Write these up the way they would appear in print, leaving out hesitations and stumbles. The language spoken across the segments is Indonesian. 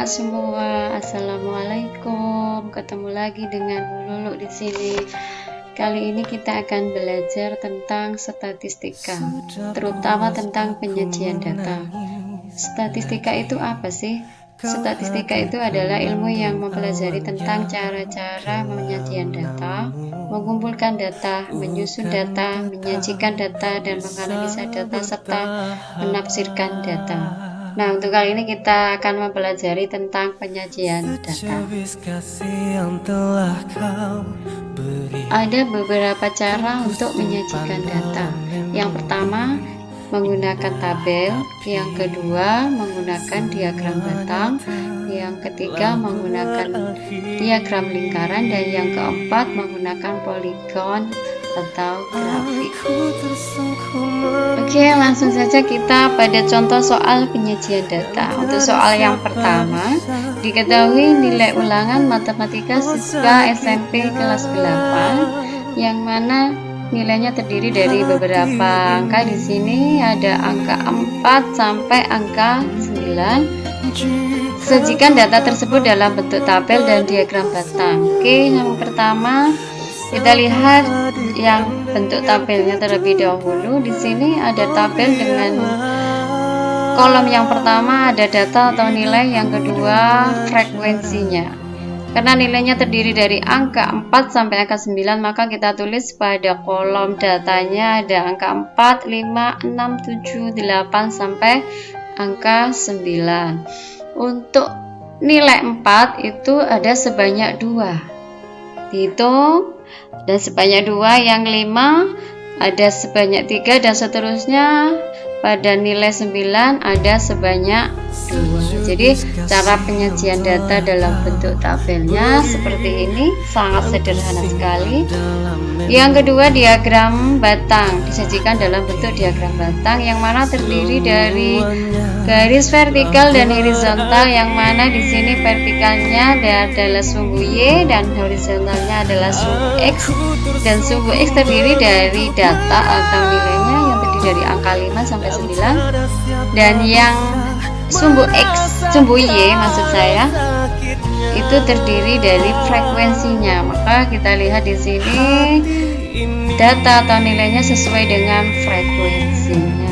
anak-anak semua, assalamualaikum. Ketemu lagi dengan Bu Lulu di sini. Kali ini kita akan belajar tentang statistika, terutama tentang penyajian data. Statistika itu apa sih? Statistika itu adalah ilmu yang mempelajari tentang cara-cara penyajian data, mengumpulkan data, menyusun data, menyajikan data, dan menganalisa data serta menafsirkan data. Nah, untuk kali ini kita akan mempelajari tentang penyajian data. Ada beberapa cara untuk menyajikan data. Yang pertama, menggunakan tabel. Yang kedua, menggunakan diagram batang. Yang ketiga, menggunakan diagram lingkaran. Dan yang keempat, menggunakan poligon atau grafik. Oke, langsung saja kita pada contoh soal penyajian data. Untuk soal yang pertama, diketahui nilai ulangan matematika siswa SMP kelas 8 yang mana nilainya terdiri dari beberapa angka. Di sini ada angka 4 sampai angka 9. Sajikan data tersebut dalam bentuk tabel dan diagram batang. Oke, yang pertama kita lihat yang bentuk tabelnya terlebih dahulu. Di sini ada tabel dengan kolom yang pertama ada data atau nilai, yang kedua frekuensinya. Karena nilainya terdiri dari angka 4 sampai angka 9, maka kita tulis pada kolom datanya ada angka 4, 5, 6, 7, 8 sampai angka 9. Untuk nilai 4 itu ada sebanyak 2. Dihitung, ada sebanyak 2, yang 5 ada sebanyak 3, dan seterusnya. Pada nilai 9 ada sebanyak 2. Jadi cara penyajian data dalam bentuk tabelnya seperti ini, sangat sederhana sekali. Yang kedua, diagram batang. Disajikan dalam bentuk diagram batang yang mana terdiri dari garis vertikal dan horizontal, yang mana di sini vertikalnya adalah sumbu Y dan horizontalnya adalah sumbu X, dan sumbu X terdiri dari data atau nilainya yang terdiri dari angka 5 sampai 9, dan yang sumbu Y maksud saya itu terdiri dari frekuensinya. Maka kita lihat di sini data atau nilainya sesuai dengan frekuensinya.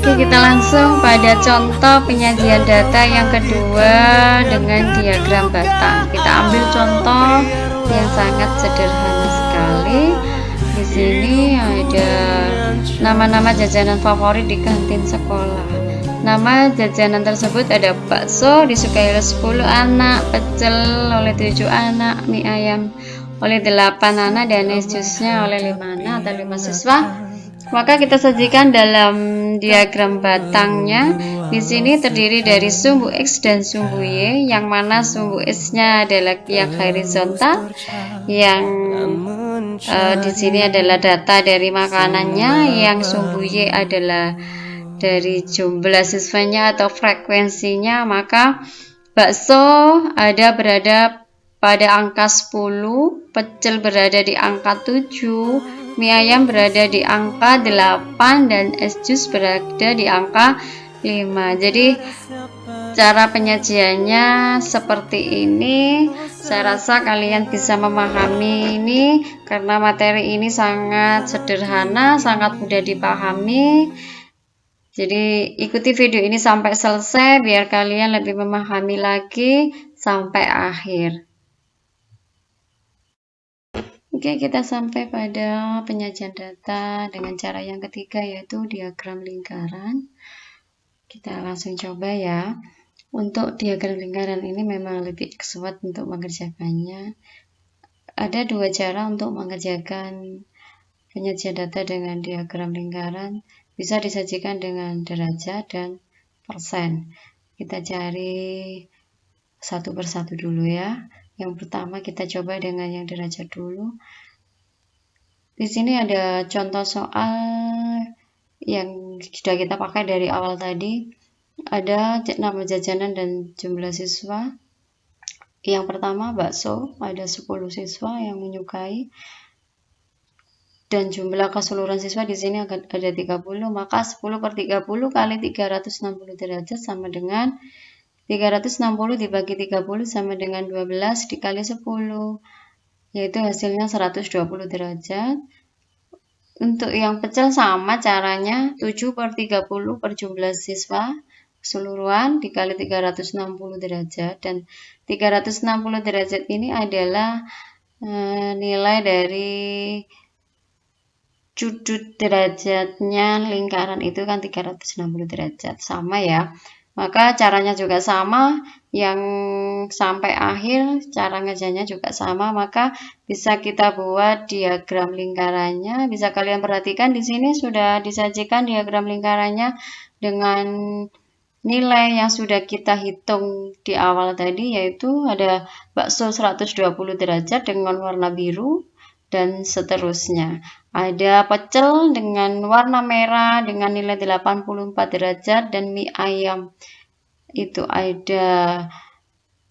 Oke, kita langsung pada contoh penyajian data yang kedua dengan diagram batang. Kita ambil contoh yang sangat sederhana sekali. Di sini ada nama-nama jajanan favorit di kantin sekolah. Nama jajanan tersebut ada bakso disukai oleh 10 anak, pecel oleh 7 anak, mie ayam oleh 8 anak, dan es jusnya oleh 5 anak atau 5 siswa. Maka kita sajikan dalam diagram batangnya. Di sini terdiri dari sumbu X dan sumbu Y, yang mana sumbu X-nya adalah yang horizontal, yang di sini adalah data dari makanannya, yang sumbu Y adalah dari jumlah siswanya atau frekuensinya. Maka bakso berada pada angka 10, pecel berada di angka 7, mie ayam berada di angka 8, dan es jus berada di angka 5. Jadi cara penyajiannya seperti ini. Saya rasa kalian bisa memahami ini karena materi ini sangat sederhana, sangat mudah dipahami. Jadi ikuti video ini sampai selesai biar kalian lebih memahami lagi sampai akhir. Oke, kita sampai pada penyajian data dengan cara yang ketiga, yaitu diagram lingkaran. Kita langsung coba ya. Untuk diagram lingkaran ini memang lebih eksakut untuk mengerjakannya. Ada 2 cara untuk mengerjakan penyajian data dengan diagram lingkaran. Bisa disajikan dengan derajat dan persen. Kita cari satu persatu dulu ya. Yang pertama kita coba dengan yang derajat dulu. Di sini ada contoh soal yang sudah kita pakai dari awal tadi. Ada nama jajanan dan jumlah siswa. Yang pertama bakso, ada 10 siswa yang menyukai. dan jumlah keseluruhan siswa di sini ada 30, maka 10 per 30 kali 360 derajat sama dengan 360 dibagi 30 sama dengan 12 dikali 10, yaitu hasilnya 120 derajat. Untuk yang pecel sama caranya, 7 per 30 per jumlah siswa keseluruhan dikali 360 derajat, dan 360 derajat ini adalah nilai dari sudut derajatnya lingkaran itu kan 360 derajat, sama ya. Maka caranya juga sama, yang sampai akhir cara ngerjainnya juga sama, maka bisa kita buat diagram lingkarannya. Bisa kalian perhatikan di sini sudah disajikan diagram lingkarannya dengan nilai yang sudah kita hitung di awal tadi, yaitu ada bakso 120 derajat dengan warna biru, dan seterusnya. Ada pecel dengan warna merah dengan nilai 84 derajat, dan mie ayam itu ada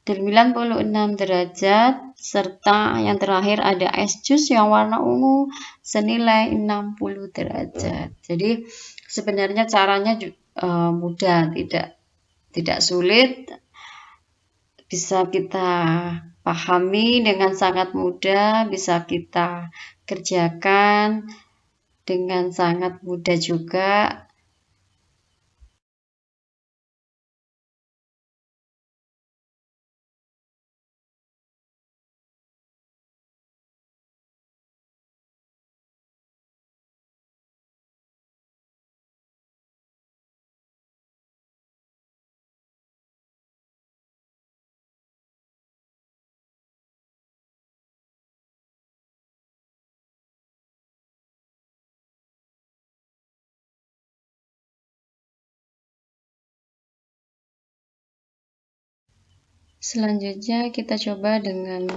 96 derajat, serta yang terakhir ada es jus yang warna ungu senilai 60 derajat. Jadi sebenarnya caranya mudah, tidak sulit, bisa kita pahami dengan sangat mudah, bisa kita kerjakan dengan sangat mudah juga. Selanjutnya kita coba dengan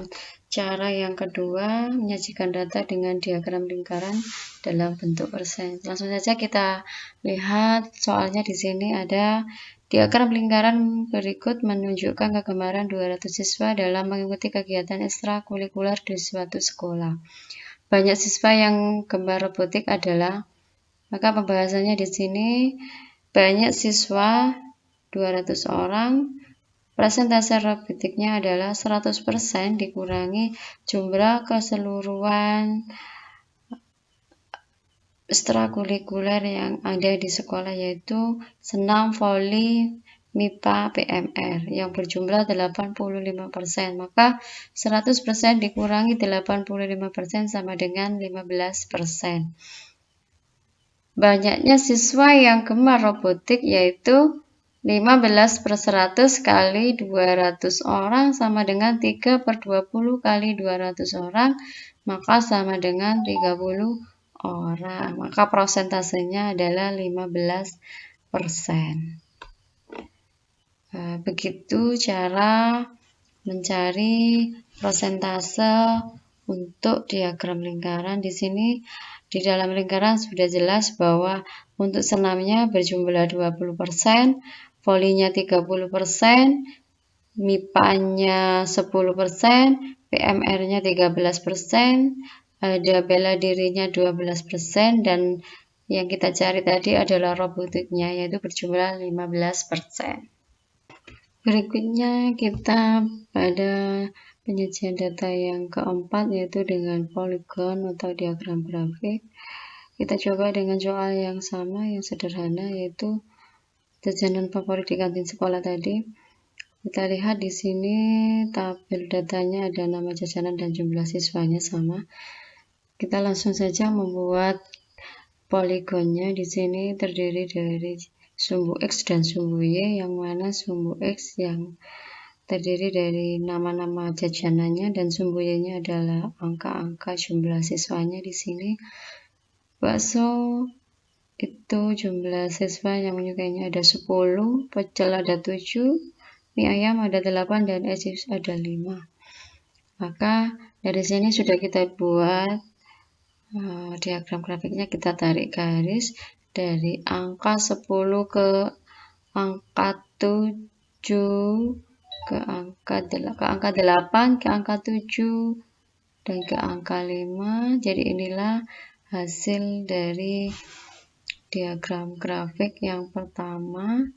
cara yang kedua, menyajikan data dengan diagram lingkaran dalam bentuk persen. Langsung saja kita lihat soalnya. Di sini ada diagram lingkaran berikut menunjukkan kegemaran 200 siswa dalam mengikuti kegiatan ekstrakurikuler di suatu sekolah. Banyak siswa yang gemar robotik adalah, maka pembahasannya di sini, banyak siswa 200 orang, persentase robotiknya adalah 100% dikurangi jumlah keseluruhan ekstrakurikuler yang ada di sekolah, yaitu senam, voli, MIPA, PMR yang berjumlah 85%. Maka 100% dikurangi 85% sama dengan 15%. Banyaknya siswa yang gemar robotik yaitu 15 per 100 kali 200 orang sama dengan 3 per 20 kali 200 orang, maka sama dengan 30 orang. Maka prosentasenya adalah 15%. Begitu cara mencari persentase untuk diagram lingkaran. Di sini di dalam lingkaran sudah jelas bahwa untuk senamnya berjumlah 20%, volinya 30%, MIPA-nya 10%, PMR-nya 13%, ada bela dirinya 12%, dan yang kita cari tadi adalah robotiknya, yaitu berjumlah 15%. Berikutnya kita pada penyajian data yang keempat, yaitu dengan poligon atau diagram grafik. Kita coba dengan soal yang sama, yang sederhana, yaitu jajanan favorit di kantin sekolah tadi. Kita lihat di sini tabel datanya ada nama jajanan dan jumlah siswanya sama. Kita langsung saja membuat poligonnya. Di sini terdiri dari sumbu X dan sumbu Y, yang mana sumbu X yang terdiri dari nama-nama jajanannya dan sumbu Y-nya adalah angka-angka jumlah siswanya. Di sini bakso itu jumlah siswa yang menyukainya ada 10, pecel ada 7, mie ayam ada 8, dan es jus ada 5. Maka dari sini sudah kita buat diagram grafiknya. Kita tarik garis dari angka 10 ke angka 7 ke angka 8 ke angka 7 dan ke angka 5. Jadi inilah hasil dari diagram grafik yang pertama.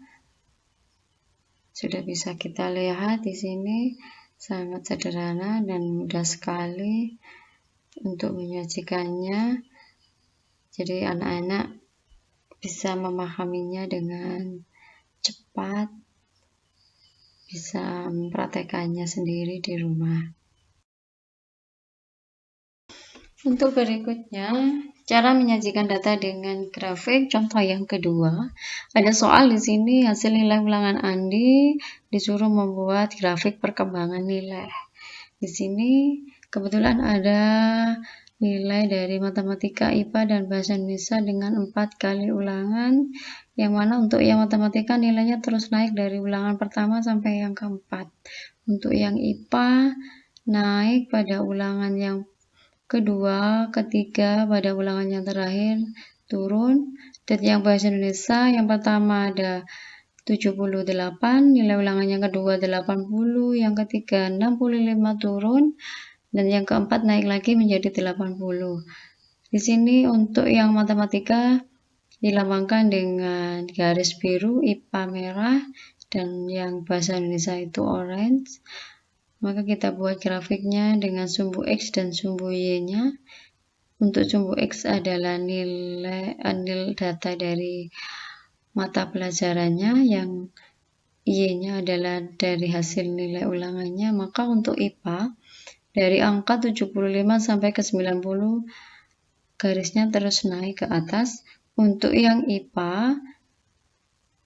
Sudah bisa kita lihat di sini, sangat sederhana dan mudah sekali untuk menyajikannya. Jadi anak-anak bisa memahaminya dengan cepat, bisa mempraktekannya sendiri di rumah. Untuk berikutnya, cara menyajikan data dengan grafik. Contoh yang kedua, ada soal di sini, hasil nilai ulangan Andi disuruh membuat grafik perkembangan nilai. Di sini kebetulan ada nilai dari matematika, IPA, dan bahasa Indonesia dengan 4 kali ulangan, yang mana untuk yang matematika nilainya terus naik dari ulangan pertama sampai yang keempat. Untuk yang IPA naik pada ulangan yang kedua, ketiga, pada ulangan yang terakhir turun. Dan yang bahasa Indonesia yang pertama ada 78, nilai ulangan yang kedua 80, yang ketiga 65 turun, dan yang keempat naik lagi menjadi 80. Di sini untuk yang matematika dilambangkan dengan garis biru, IPA merah, dan yang bahasa Indonesia itu orange. Maka kita buat grafiknya dengan sumbu X dan sumbu Y-nya. Untuk sumbu X adalah nilai data dari mata pelajarannya, yang Y-nya adalah dari hasil nilai ulangannya. Maka untuk IPA, dari angka 75 sampai ke 90, garisnya terus naik ke atas. Untuk yang IPA,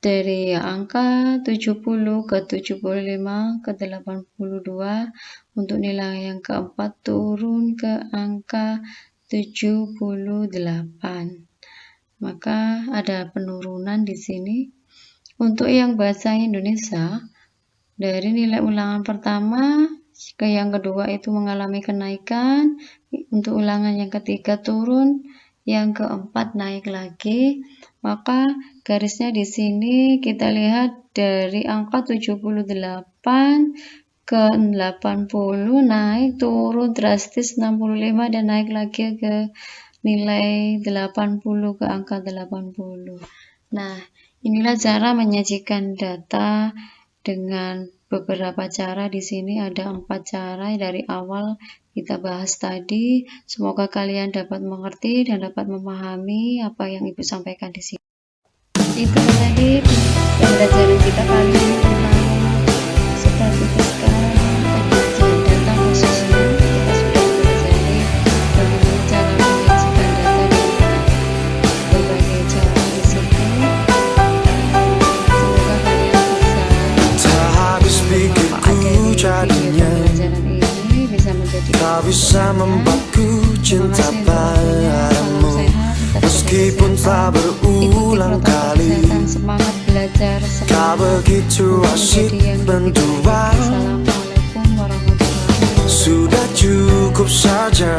dari angka 70 ke 75 ke 82, untuk nilai yang keempat turun ke angka 78. Maka ada penurunan di sini. Untuk yang bahasa Indonesia, dari nilai ulangan pertama ke yang kedua itu mengalami kenaikan, untuk ulangan yang ketiga turun, yang keempat naik lagi. Maka garisnya di sini kita lihat dari angka 78 ke 80 naik, turun drastis 65, dan naik lagi ke nilai 80 ke angka 80. Nah, inilah cara menyajikan data dengan beberapa cara. Di sini ada 4 cara dari awal kita bahas tadi. Semoga kalian dapat mengerti dan dapat memahami apa yang Ibu sampaikan di sini. Itu tadi pembelajaran kita kali ini tentang statistika penyajian data, khususnya kita sudah mempelajari bagaimana cara menyajikan data dengan berbagai cara di sini. Semoga kalian bisa memanfaatkan dari pembelajaran ini, bisa menjadi tak bisa membuatku cinta padamu, meskipun tak berulang kali. Semangat belajar, Tak begitu asyik berdua, Assalamualaikum warahmatullahi wabarakatuh. sudah cukup saja.